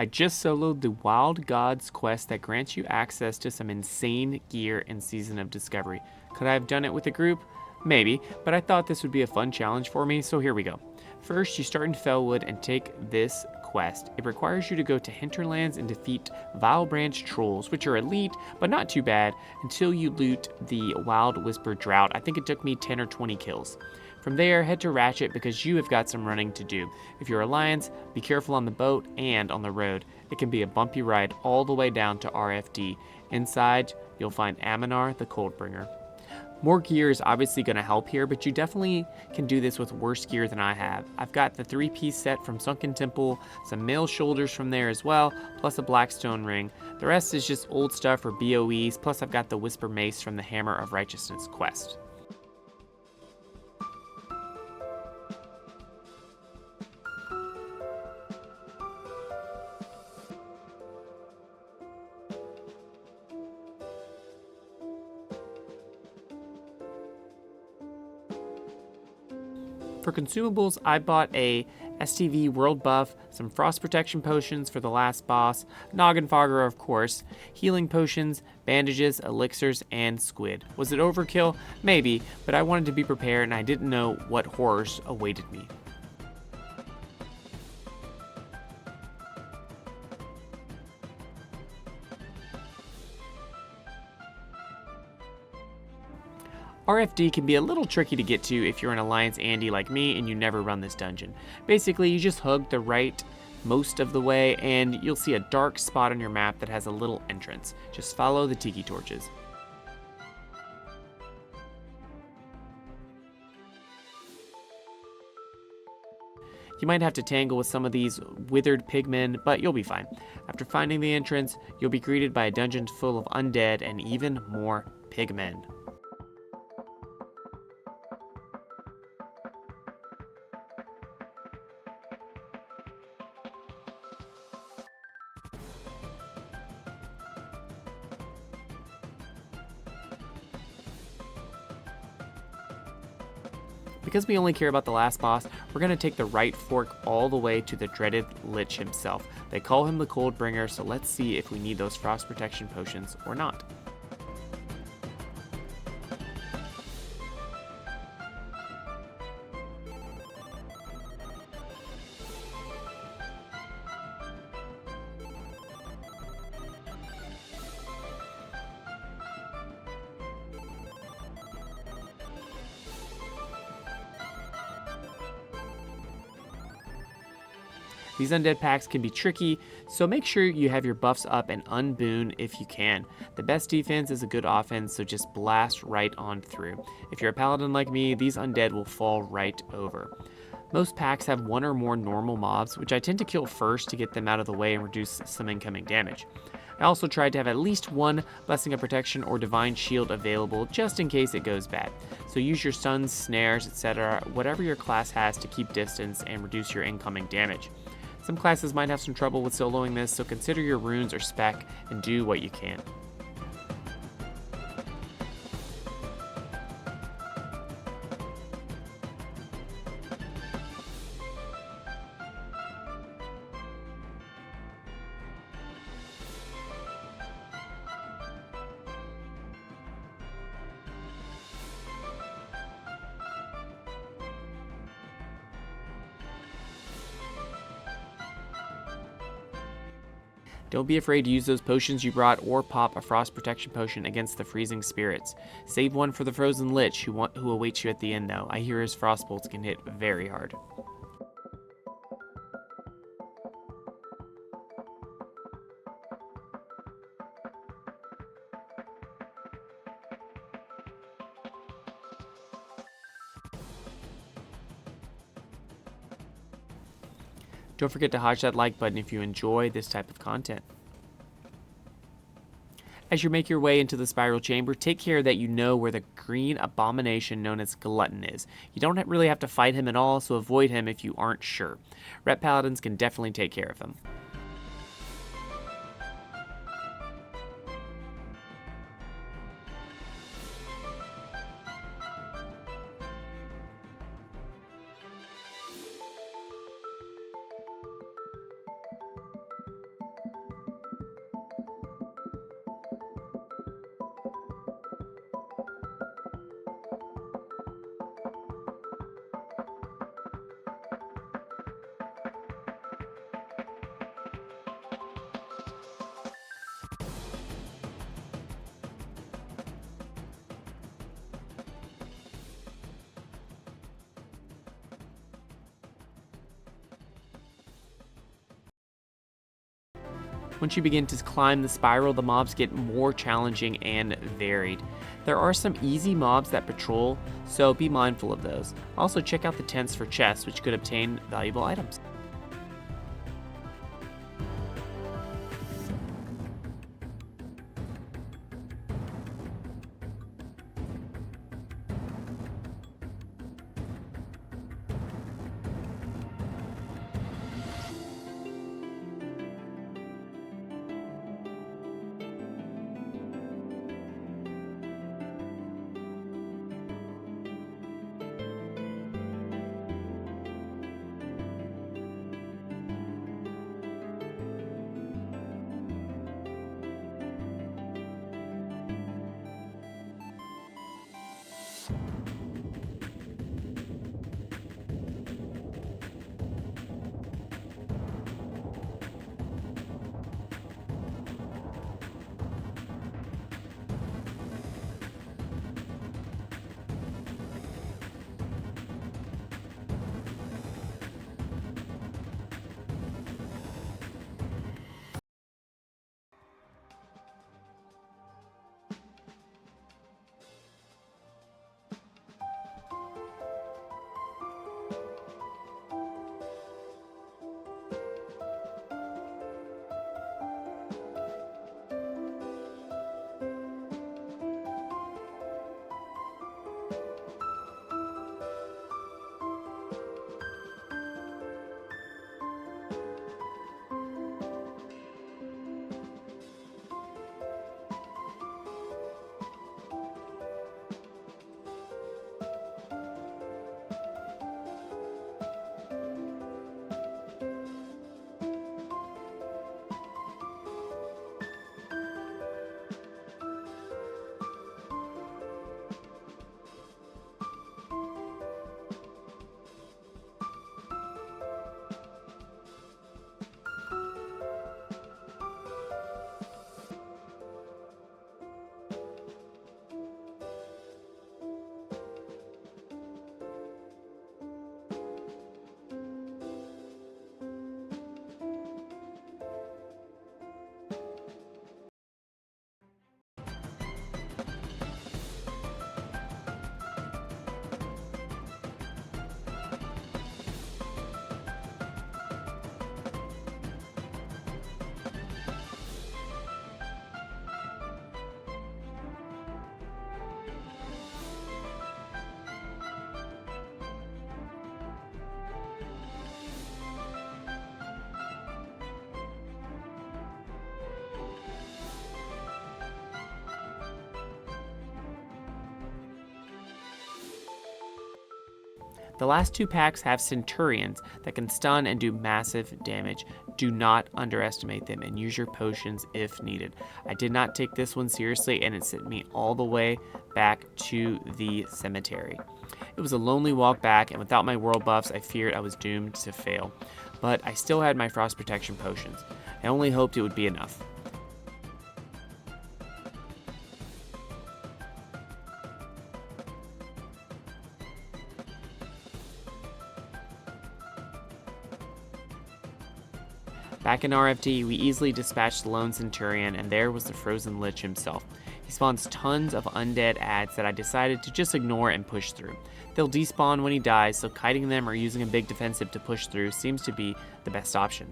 I just soloed the Wild Gods quest that grants you access to some insane gear in Season of Discovery. Could I have done it with a group? Maybe, but I thought this would be a fun challenge for me, so here we go. First, you start in Felwood and take this quest. It requires you to go to Hinterlands and defeat Vile Branch trolls, which are elite, but not too bad, until you loot the Wild Whisper Drought. I think it took me 10 or 20 kills. From there, head to Ratchet because you have got some running to do. If you're Alliance, be careful on the boat and on the road. It can be a bumpy ride all the way down to RFD. Inside, you'll find Aminar the Coldbringer. More gear is obviously going to help here, but you definitely can do this with worse gear than I have. I've got the 3-piece set from Sunken Temple, some mail shoulders from there as well, plus a Blackstone ring. The rest is just old stuff for BOEs, plus I've got the Whisper Mace from the Hammer of Righteousness quest. For consumables, I bought a STV World Buff, some Frost Protection Potions for the last boss, Noggin Fogger of course, healing potions, bandages, elixirs, and squid. Was it overkill? Maybe, but I wanted to be prepared and I didn't know what horrors awaited me. RFD can be a little tricky to get to if you're an Alliance Andy like me and you never run this dungeon. Basically, you just hug the right most of the way and you'll see a dark spot on your map that has a little entrance. Just follow the tiki torches. You might have to tangle with some of these withered pigmen, but you'll be fine. After finding the entrance, you'll be greeted by a dungeon full of undead and even more pigmen. Because we only care about the last boss, we're going to take the right fork all the way to the dreaded Lich himself. They call him the Coldbringer, so let's see if we need those Frost Protection Potions or not. These undead packs can be tricky, so make sure you have your buffs up and unboon if you can. The best defense is a good offense, so just blast right on through. If you're a paladin like me, these undead will fall right over. Most packs have one or more normal mobs, which I tend to kill first to get them out of the way and reduce some incoming damage. I also tried to have at least one Blessing of Protection or Divine Shield available just in case it goes bad. So use your stuns, snares, etc., whatever your class has to keep distance and reduce your incoming damage. Some classes might have some trouble with soloing this, so consider your runes or spec and do what you can. Don't be afraid to use those potions you brought or pop a Frost Protection Potion against the freezing spirits. Save one for the Frozen Lich who awaits you at the end though. I hear his frost bolts can hit very hard. Don't forget to hodge that like button if you enjoy this type of content. As you make your way into the spiral chamber, take care that you know where the green abomination known as Glutton is. You don't really have to fight him at all, so avoid him if you aren't sure. Ret Paladins can definitely take care of him. Once you begin to climb the spiral, the mobs get more challenging and varied. There are some easy mobs that patrol, so be mindful of those. Also check out the tents for chests, which could obtain valuable items. The last two packs have Centurions that can stun and do massive damage. Do not underestimate them and use your potions if needed. I did not take this one seriously and it sent me all the way back to the cemetery. It was a lonely walk back, and without my world buffs I feared I was doomed to fail. But I still had my frost protection potions. I only hoped it would be enough. Back in RFD, we easily dispatched the lone Centurion, and there was the Frozen Lich himself. He spawns tons of undead adds that I decided to just ignore and push through. They'll despawn when he dies, so kiting them or using a big defensive to push through seems to be the best option.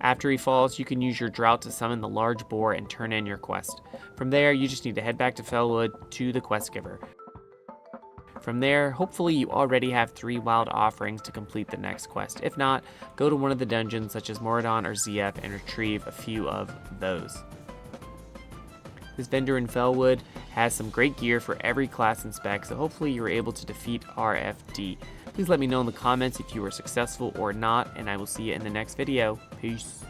After he falls, you can use your drought to summon the large boar and turn in your quest. From there, you just need to head back to Fellwood to the quest giver. From there, hopefully you already have 3 wild offerings to complete the next quest. If not, go to one of the dungeons such as Moradon or ZF and retrieve a few of those. This vendor in Fellwood has some great gear for every class and spec, so hopefully you were able to defeat RFD. Please let me know in the comments if you were successful or not, and I will see you in the next video. Peace.